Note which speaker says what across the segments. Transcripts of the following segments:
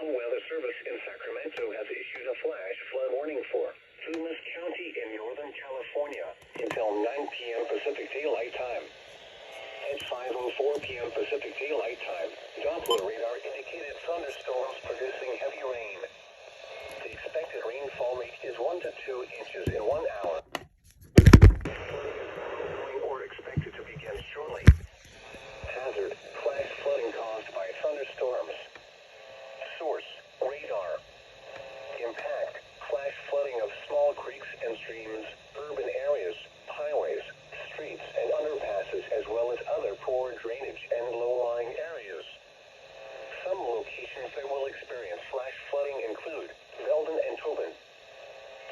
Speaker 1: National Weather Service in Sacramento has issued a flash flood warning for Plumas County in Northern California until 9 p.m. Pacific Daylight Time. At 5:04 p.m. Pacific Daylight Time, Doppler radar indicated thunderstorms producing heavy rain. The expected rainfall rate is 1 to 2 inches in 1 hour. Or expected to begin shortly. Hazard: flash flooding caused by thunderstorms. Source: radar. Impact: flash flooding of small creeks and streams, urban areas, highways, streets, and underpasses, as well as other poor drainage and low-lying areas. Some locations that will experience flash flooding include Belden and Tobin.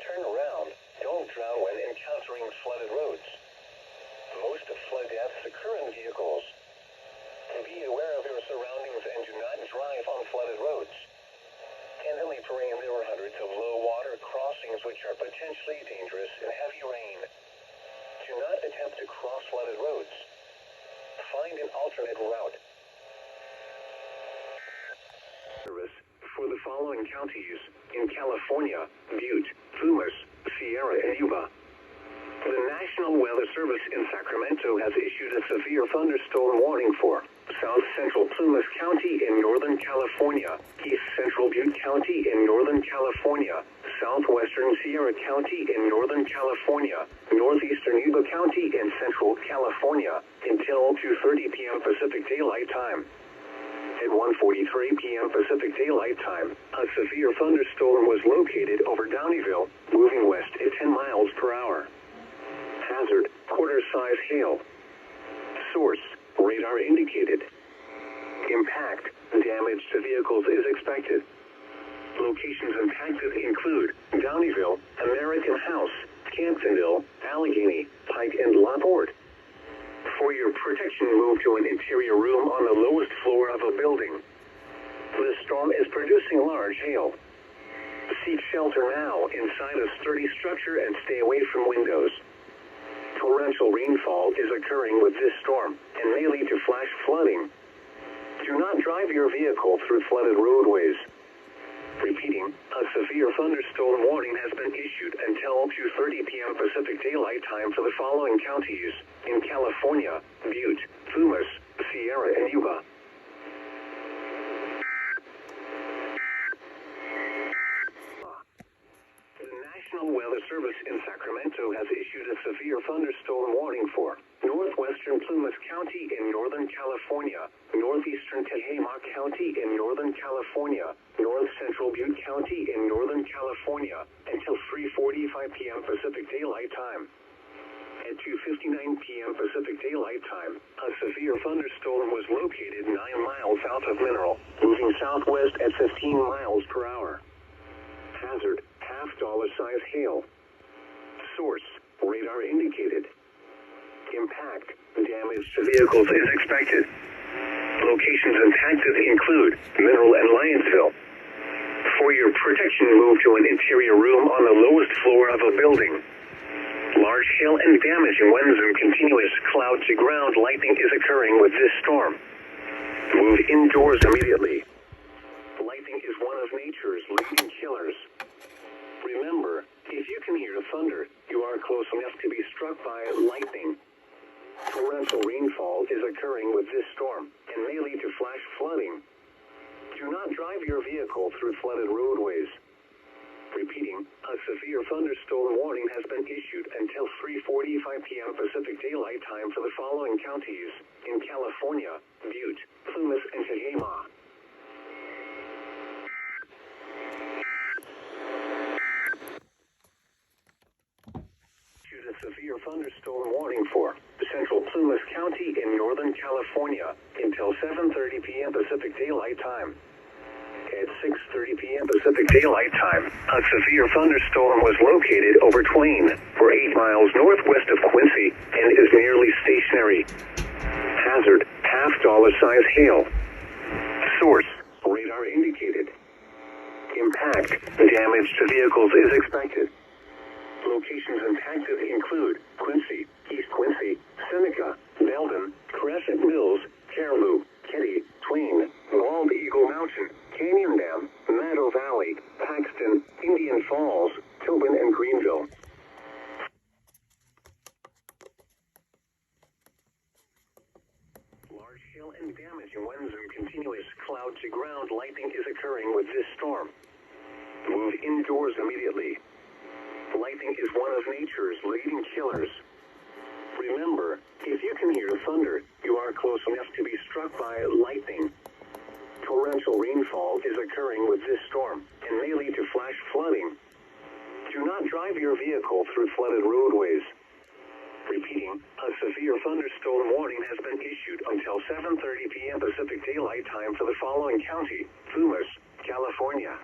Speaker 1: Turn around. Don't drown when encountering flooded roads. Most of flood deaths occur in vehicles. Be aware of your surroundings and do not drive on flooded roads. In early terrain, there were hundreds of low-water crossings which are potentially dangerous in heavy rain. Do not attempt to cross flooded roads. Find an alternate route. Service for the following counties in California: Butte, Plumas, Sierra, and Yuba. The National Weather Service in Sacramento has issued a severe thunderstorm warning for South Central Plumas County in Northern California, East Central Butte County in Northern California, Southwestern Sierra County in Northern California, Northeastern Yuba County in Central California until 2:30 p.m. Pacific Daylight Time. At 1:43 p.m. Pacific Daylight Time, a severe thunderstorm was located over Downeyville, moving west at 10 miles per hour. Hazard: quarter-size hail. Source: radar indicated. Impact: damage to vehicles is expected. Locations impacted include Downeyville, American House, Camptonville, Allegheny, Pike, and LaPorte. For your protection, move to an interior room on the lowest floor of a building. The storm is producing large hail. Seek shelter now inside a sturdy structure and stay away from windows. Torrential rainfall is occurring with this storm and may lead to flash flooding. Do not drive your vehicle through flooded roadways. Repeating, a severe thunderstorm warning has been issued until 2:30 p.m. Pacific Daylight Time for the following counties in California: Butte, Plumas, Sierra, and Yuba. The National Weather Service in Sacramento has issued a severe thunderstorm warning for Northwestern Plumas County in Northern California, Northeastern Tehama County in Northern California, North Central Butte County in Northern California until 3:45 p.m. Pacific Daylight Time. At 2:59 p.m. Pacific Daylight Time, a severe thunderstorm was located 9 miles south of Mineral, moving southwest at 15 miles per hour. Hazard: half-dollar-size hail. Source: radar indicated. Impact: damage to vehicles is expected. Locations impacted include Mineral and Lyonsville. For your protection, move to an interior room on the lowest floor of a building. Large hail and damage winds and continuous cloud-to-ground lightning is occurring with this storm. Move indoors immediately. Lightning is one of nature's leading killers. Remember, if you can hear thunder, you are close enough to be struck by lightning. Torrential rainfall is occurring with this storm and may lead to flash flooding. Do not drive your vehicle through flooded roadways. Repeating, a severe thunderstorm warning has been issued until 3:45 p.m. Pacific Daylight Time for the following counties in California: Butte, Plumas, and Tehama. A severe thunderstorm warning for Central Plumas County in Northern California until 7:30 p.m. Pacific Daylight Time. At 6:30 p.m. Pacific Daylight Time, a severe thunderstorm was located over Twain, for 8 miles northwest of Quincy, and is nearly stationary. Hazard: half-dollar-size hail. Source: radar indicated. Impact: damage to vehicles is expected. Locations impacted include Quincy, East Quincy, Seneca, Belden, Crescent Mills, Caribou, Kitty, Twain, Bald Eagle Mountain, Canyon Dam, Meadow Valley, Paxton, Indian Falls, Tobin, and Greenville. Large hail and damaging winds and continuous cloud-to-ground lightning is occurring with this storm. Move indoors immediately. Lightning is one of nature's leading killers. Remember, if you can hear thunder, you are close enough to be struck by lightning. Torrential rainfall is occurring with this storm and may lead to flash flooding. Do not drive your vehicle through flooded roadways. Repeating, a severe thunderstorm warning has been issued until 7:30 p.m. Pacific Daylight Time for the following county: Plumas, California.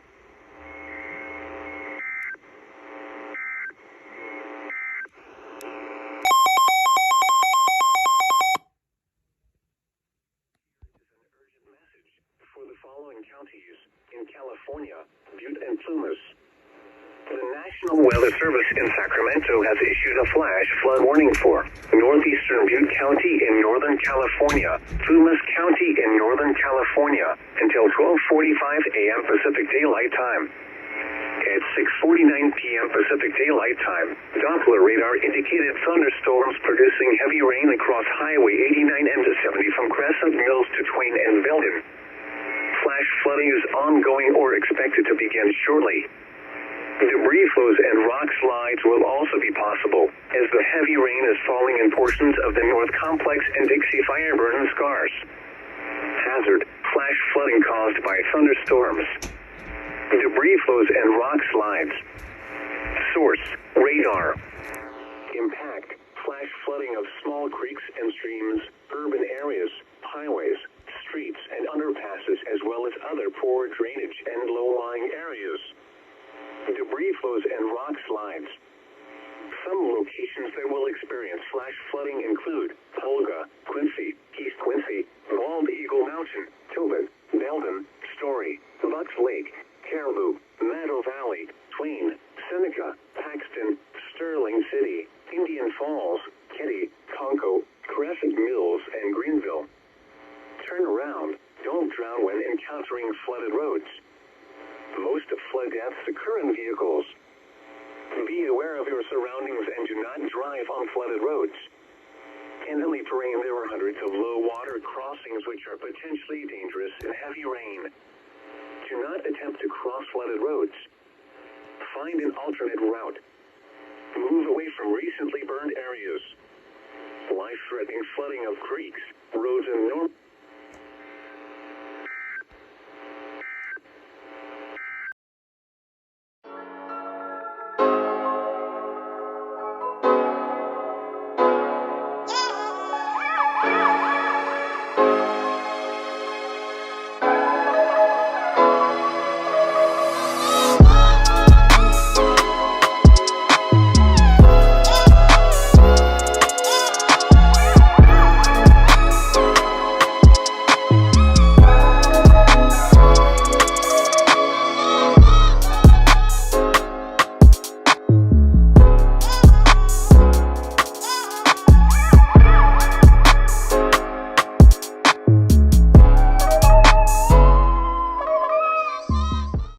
Speaker 1: For the following counties in California, Butte and Plumas. The National Weather Service in Sacramento has issued a flash flood warning for northeastern Butte County in Northern California, Plumas County in Northern California, until 12:45 a.m. Pacific Daylight Time. At 6:49 p.m. Pacific Daylight Time, Doppler radar indicated thunderstorms producing heavy rain across Highway 89 and 70 from Crescent Mills to Twain and Belden. Flash flooding is ongoing or expected to begin shortly. Debris flows and rock slides will also be possible, as the heavy rain is falling in portions of the North Complex and Dixie Fireburn scars. Hazard: flash flooding caused by thunderstorms. Debris flows and rock slides. Source: radar. Impact: flash flooding of small creeks and streams, urban areas, highways, streets, and underpasses, as well as other poor drainage and low-lying areas. Debris flows and rock slides. Some locations that will experience flash flooding include Polga, Quincy, East Quincy, Bald Eagle Mountain, Tobin, Belden, Story, Bucks Lake, Caribou, Meadow Valley, Twain, Seneca, Paxton, Sterling City, Indian Falls, Kitty, Conco, Crescent Mills, and Greenville. Turn around. Don't drown when encountering flooded roads. Most of flood deaths occur in vehicles. Be aware of your surroundings and do not drive on flooded roads. In heavy terrain, there are hundreds of low-water crossings which are potentially dangerous in heavy rain. Do not attempt to cross flooded roads. Find an alternate route. Move away from recently burned areas. Life-threatening flooding of creeks, roads, and